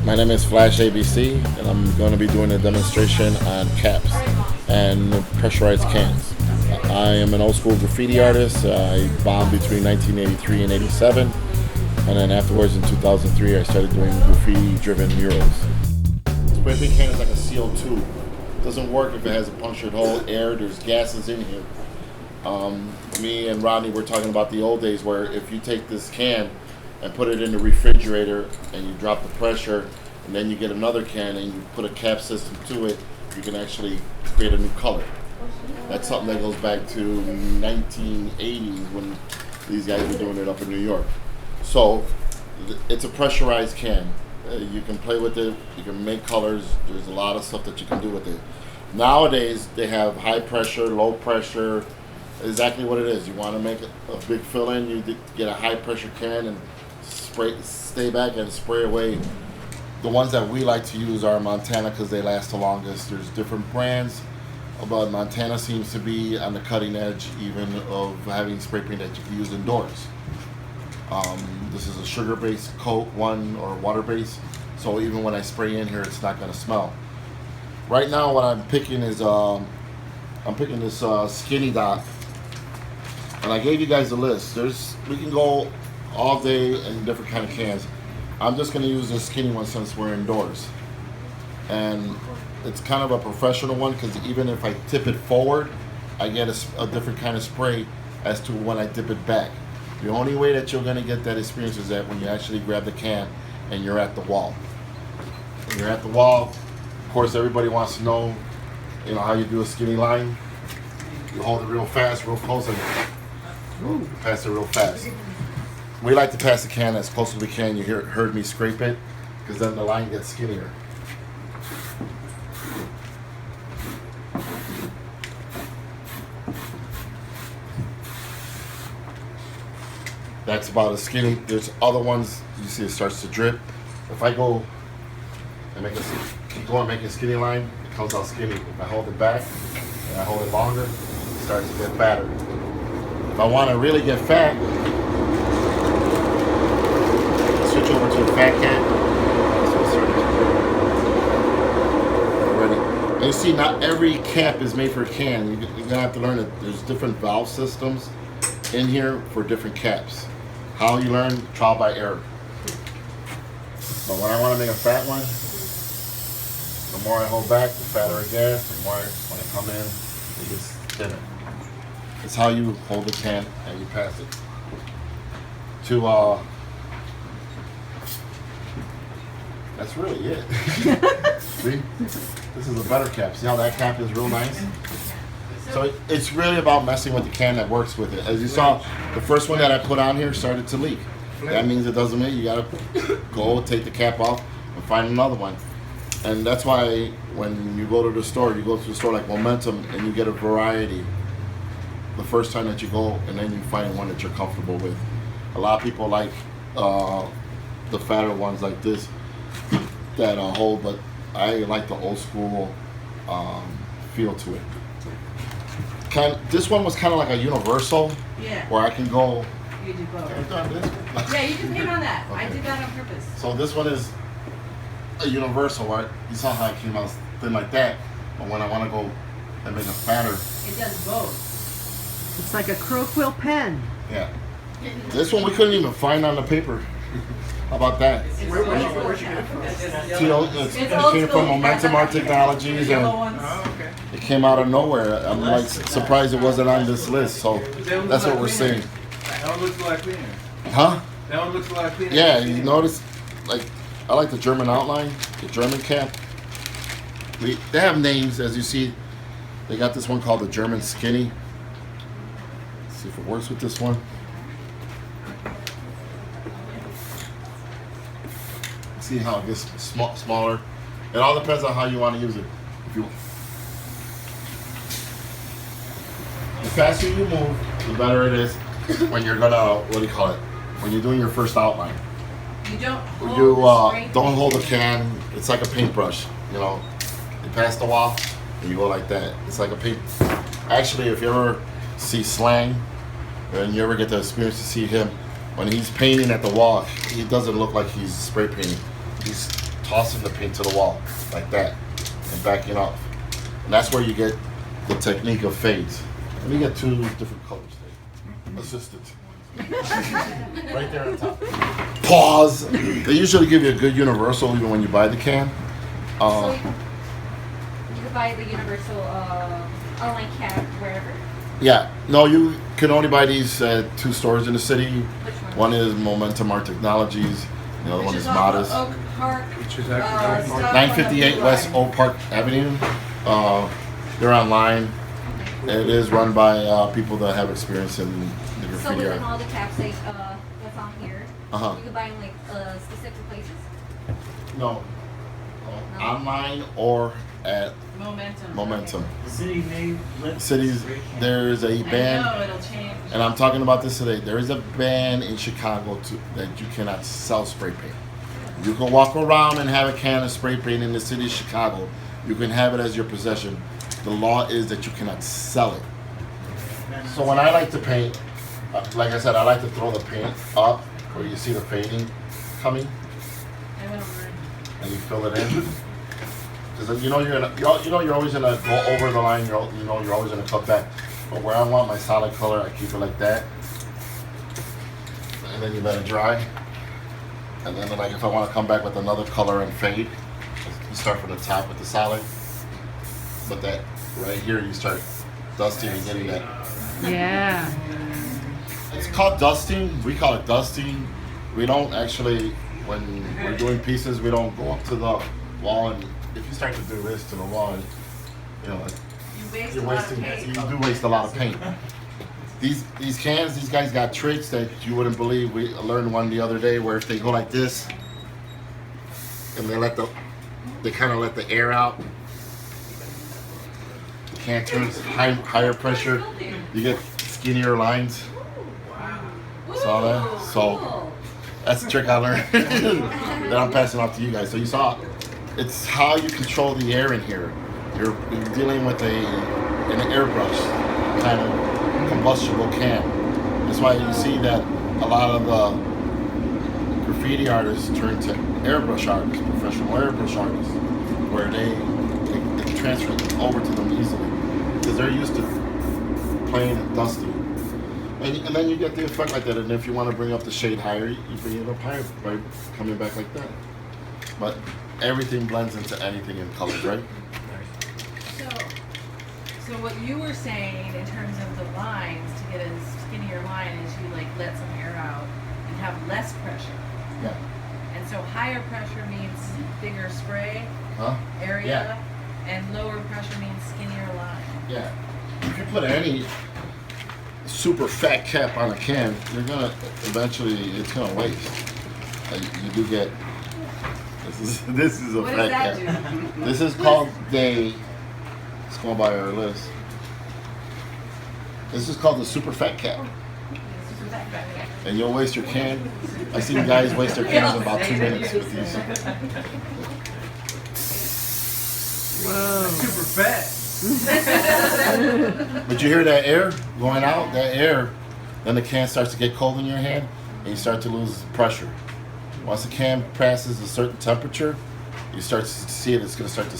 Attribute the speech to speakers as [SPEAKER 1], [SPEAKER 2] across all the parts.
[SPEAKER 1] My name is Flash ABC, and I'm going to be doing a demonstration on caps and pressurized cans. I am an old school graffiti artist. I bombed between 1983 and 87, and then afterwards in 2003 I started doing graffiti-driven murals. Spray paint can is like a CO2. It doesn't work if it has a punctured hole, air, there's gases in here. Me and Rodney were talking about the old days where if you take this can and put it in the refrigerator and you drop the pressure and then you get another can and you put a cap system to it, you can actually create a new color. That's something that goes back to 1980s when these guys were doing it up in New York. So it's a pressurized can. You can play with it, you can make colors, there's a lot of stuff that you can do with it. Nowadays they have high pressure, low pressure, exactly what it is. You want to make a big fill in, you get a high pressure can and stay back and spray away. The ones that we like to use are Montana because they last the longest. There's different brands, but Montana seems to be on the cutting edge even of having spray paint that you can use indoors. This is a sugar-based coat one or water-based, so even when I spray in here, it's not going to smell. Right now, what I'm picking is I'm picking this Skinny Dot, and I gave you guys a list. We can go all day in different kind of cans. I'm just going to use this skinny one since we're indoors, and it's kind of a professional one because even if I tip it forward, I get a different kind of spray as to when I dip it back. The only way that you're going to get that experience is that when you actually grab the can and you're at the wall. When you're at the wall, of course, everybody wants to know, how you do a skinny line. You hold it real fast, real close, and pass it real fast. We like to pass the can as close as we can. You heard me scrape it, because then the line gets skinnier. That's about as skinny. There's other ones, you see it starts to drip. If I go and keep going, make a skinny line, it comes out skinny. If I hold it back and I hold it longer, it starts to get fatter. If I want to really get fat, switch over to a fat can. Already. And you see, not every cap is made for a can. You're gonna have to learn that there's different valve systems in here for different caps. How you learn? Trial by error. But when I want to make a fat one, the more I hold back, the fatter it gets. The more when I come in, it gets thinner. It's how you hold the can and you pass it. That's really it. See? This is a better cap. See how that cap is real nice? So it's really about messing with the can that works with it. As you saw, the first one that I put on here started to leak. That means it doesn't mean you gotta go take the cap off and find another one. And that's why when you go to the store, you go to the store like Momentum and you get a variety the first time that you go, and then you find one that you're comfortable with. A lot of people like the fatter ones like this that hold, but I like the old school feel to it. This one was kind of like a universal, where I can go.
[SPEAKER 2] You do both. Yeah, you can paint on that. Okay. I did that on purpose.
[SPEAKER 1] So this one is a universal, right? You saw how it came out thin like that, but when I want to go and make a fatter,
[SPEAKER 2] it does both.
[SPEAKER 3] It's like a crow quill pen.
[SPEAKER 1] Yeah. This one we couldn't even find on the paper. How about that?
[SPEAKER 2] Where'd you get it from?
[SPEAKER 1] It came from Momentum Art Technologies, and it came out of nowhere. I'm like surprised it wasn't on this list. So that's what we're seeing.
[SPEAKER 4] That one looks a lot cleaner.
[SPEAKER 1] Huh?
[SPEAKER 4] That one looks a lot cleaner.
[SPEAKER 1] Yeah, you notice, I like the German outline, the German cap. They have names, as you see. They got this one called the German Skinny. Let's see if it works with this one. See how it gets smaller. It all depends on how you want to use it. The faster you move, the better it is when you're gonna, when you're doing your first outline.
[SPEAKER 2] You don't
[SPEAKER 1] don't hold the can. It's like a paintbrush. You pass the wall and you go like that. It's like a paint. Actually, if you ever see Slang, and you ever get the experience to see him, when he's painting at the wall, he doesn't look like he's spray painting. He's tossing the paint to the wall like that and backing off. And that's where you get the technique of fades. Let me get 2 different colors there. Assistant. Right there on top. Pause. They usually give you a good universal even when you buy the can.
[SPEAKER 5] So you can buy the universal online cap wherever.
[SPEAKER 1] Yeah. No, you can only buy these at 2 stores in the city.
[SPEAKER 5] Which one?
[SPEAKER 1] One is Momentum Art Technologies. The other one is Modest.
[SPEAKER 2] Oak Park.
[SPEAKER 4] Which is actually very
[SPEAKER 1] 958 West Oak Park Avenue. They're online. It is run by people that have experience in the
[SPEAKER 5] So
[SPEAKER 1] graffiti
[SPEAKER 5] within
[SPEAKER 1] art.
[SPEAKER 5] all the caps that's on here,
[SPEAKER 1] Uh-huh.
[SPEAKER 5] you can buy them like specific places.
[SPEAKER 1] No. Online or at
[SPEAKER 2] Momentum.
[SPEAKER 1] Momentum.
[SPEAKER 6] The city may let
[SPEAKER 1] Cities, there is a
[SPEAKER 2] I
[SPEAKER 1] ban,
[SPEAKER 2] know, it'll change.
[SPEAKER 1] and I'm talking about this today. There is a ban in Chicago that you cannot sell spray paint. You can walk around and have a can of spray paint in the city of Chicago. You can have it as your possession. The law is that you cannot sell it. So when I like to paint, like I said, I like to throw the paint up where you see the fading coming,
[SPEAKER 2] I went over.
[SPEAKER 1] and you fill it in. Because you know you're always gonna go over the line. You're always gonna cut back. But where I want my solid color, I keep it like that, and then you let it dry. And then like if I want to come back with another color and fade, you start from the top with the solid. But that right here, you start dusting and getting that.
[SPEAKER 3] Yeah.
[SPEAKER 1] It's called dusting. We call it dusting. We don't actually, when we're doing pieces, we don't go up to the wall, and if you start to do this to the wall, you know,
[SPEAKER 2] You waste
[SPEAKER 1] you're
[SPEAKER 2] a lot of
[SPEAKER 1] wasting.
[SPEAKER 2] paint.
[SPEAKER 1] You do waste a lot of paint. These cans, these guys got tricks that you wouldn't believe. We learned one the other day where if they go like this, and they kind of let the air out. The can turns higher pressure. You get skinnier lines. Saw that? So
[SPEAKER 2] Cool.
[SPEAKER 1] that's a trick I learned that I'm passing off to you guys. So you saw, it's how you control the air in here. You're dealing with an airbrush kind of combustible can. That's why you see that a lot of the graffiti artists turn to airbrush artists, professional airbrush artists, where they transfer over to them easily because they're used to playing and dusting. And then you get the effect like that. And if you want to bring up the shade higher, you bring it up higher by coming back like that. But everything blends into anything in colors, right?
[SPEAKER 2] So what you were saying in terms of the lines to get a skinnier line is you like let some air out and have less pressure.
[SPEAKER 1] Yeah.
[SPEAKER 2] And so higher pressure means bigger spray
[SPEAKER 1] Huh?
[SPEAKER 2] area, and lower pressure means skinnier line.
[SPEAKER 1] Yeah. If you put any super fat cap on a can, you're gonna eventually it's gonna waste. You do get this is a
[SPEAKER 2] What
[SPEAKER 1] fat
[SPEAKER 2] does that
[SPEAKER 1] cap.
[SPEAKER 2] do?
[SPEAKER 1] This is called it's going by our list. This is called the super fat cap. And you'll waste your can. I've seen guys waste their cans in about 2 minutes with these.
[SPEAKER 3] Whoa.
[SPEAKER 4] super fat.
[SPEAKER 1] But you hear that air going out, that air, then the can starts to get cold in your hand and you start to lose pressure. Once the can passes a certain temperature, you start to see it's going to start to.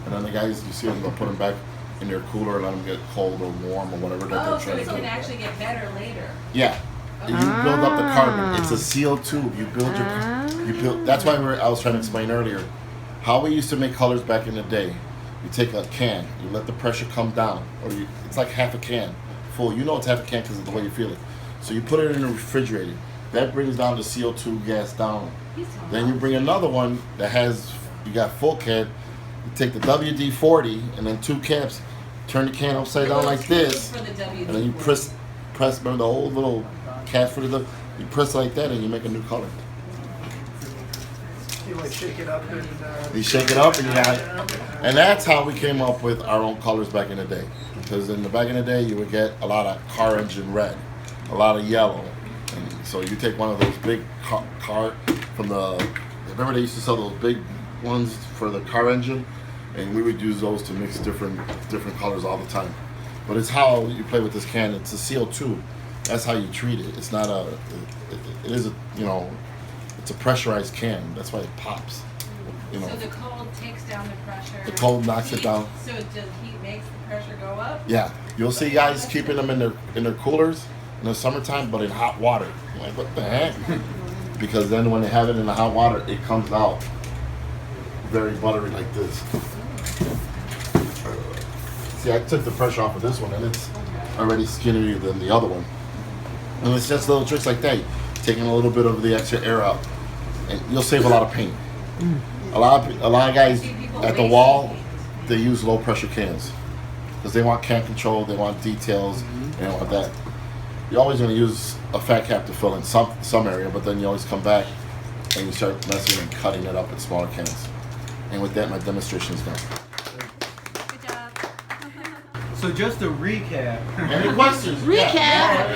[SPEAKER 1] And then the guys, you see them, they'll put them back in their cooler and let them get cold or warm or whatever that
[SPEAKER 2] Oh,
[SPEAKER 1] they're
[SPEAKER 2] so
[SPEAKER 1] trying
[SPEAKER 2] this
[SPEAKER 1] to
[SPEAKER 2] can
[SPEAKER 1] do.
[SPEAKER 2] actually get better later.
[SPEAKER 1] Yeah. And you build up the carbon. It's a sealed tube. You build that's why I was trying to explain earlier how we used to make colors back in the day. You take a can, you let the pressure come down, or it's like half a can full. You know it's half a can because of the way you feel it. So you put it in the refrigerator. That brings down the CO2 gas down. Then you bring another one that you got full can. You take the WD-40 and then 2 caps, turn the can upside down like this,
[SPEAKER 2] For the WD-40.
[SPEAKER 1] and then you press. Remember the old little cap for the. You press like that and you make a new color.
[SPEAKER 7] You like shake it up and
[SPEAKER 1] You shake it up and you got it. And that's how we came up with our own colors back in the day. Because in the back in the day, you would get a lot of car engine red, a lot of yellow. And so you take one of those big car from remember they used to sell those big ones for the car engine, and we would use those to mix different colors all the time. But it's how you play with this can. It's a CO2. That's how you treat it. It's not it is a, It's a pressurized can. That's why it pops. You know,
[SPEAKER 2] So the cold takes down the pressure.
[SPEAKER 1] the cold knocks it
[SPEAKER 2] Heat-
[SPEAKER 1] down.
[SPEAKER 2] So it just heat makes the pressure go up.
[SPEAKER 1] Yeah, you'll see guys keeping them in their coolers in the summertime, but in hot water. I'm like, what the heck? Because then when they have it in the hot water, it comes out very buttery like this. See, I took the pressure off of this one, and it's already skinnier than the other one. And it's just little tricks like that, taking a little bit of the extra air out, and you'll save a lot of paint. A lot of guys at the wall, they use low pressure cans because they want can control, they want details, and they want that. You're always going to use a fat cap to fill in some area, but then you always come back and you start messing and cutting it up in smaller cans. And with that, my demonstration is done.
[SPEAKER 5] Good job.
[SPEAKER 4] So just to recap,
[SPEAKER 1] Any questions?
[SPEAKER 3] Recap.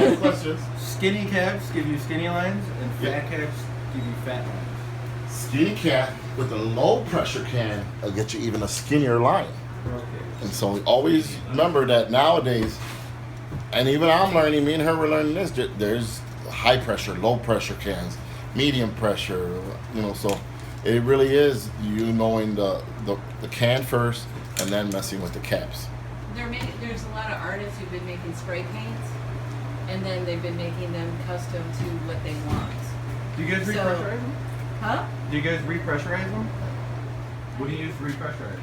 [SPEAKER 1] Any questions?
[SPEAKER 4] skinny caps give you skinny lines, and fat
[SPEAKER 1] Yeah.
[SPEAKER 4] caps give you fat lines.
[SPEAKER 1] Skinny cap with a low pressure can will get you even a skinnier line.
[SPEAKER 4] Okay.
[SPEAKER 1] And so we always remember that nowadays, and even I'm learning, me and her were learning this, there's high pressure, low pressure cans, medium pressure, you know, so it really is you knowing the can first and then messing with the caps.
[SPEAKER 2] There's a lot of artists who've been making spray paints, and then they've been making them custom to what they want.
[SPEAKER 4] Do you guys
[SPEAKER 2] So-
[SPEAKER 4] repressurize them?
[SPEAKER 2] Huh?
[SPEAKER 4] Do you guys repressurize them? What do you use to repressurize?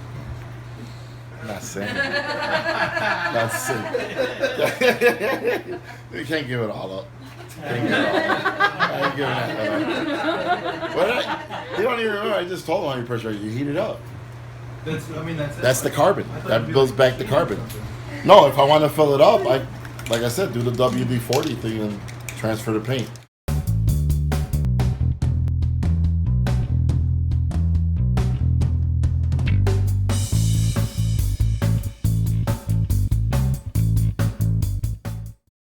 [SPEAKER 1] Not saying. Not saying. You can't give it all up. Can't give it all up. I ain't giving that up. But you don't even remember. I just told them how you pressurize. You heat it up.
[SPEAKER 4] That's it.
[SPEAKER 1] That's the carbon.
[SPEAKER 4] I thought
[SPEAKER 1] That
[SPEAKER 4] it'd be
[SPEAKER 1] goes
[SPEAKER 4] like
[SPEAKER 1] back to
[SPEAKER 4] machine or
[SPEAKER 1] carbon.
[SPEAKER 4] something.
[SPEAKER 1] No, if I want to fill it up, like I said, do the WD-40 thing and transfer the paint.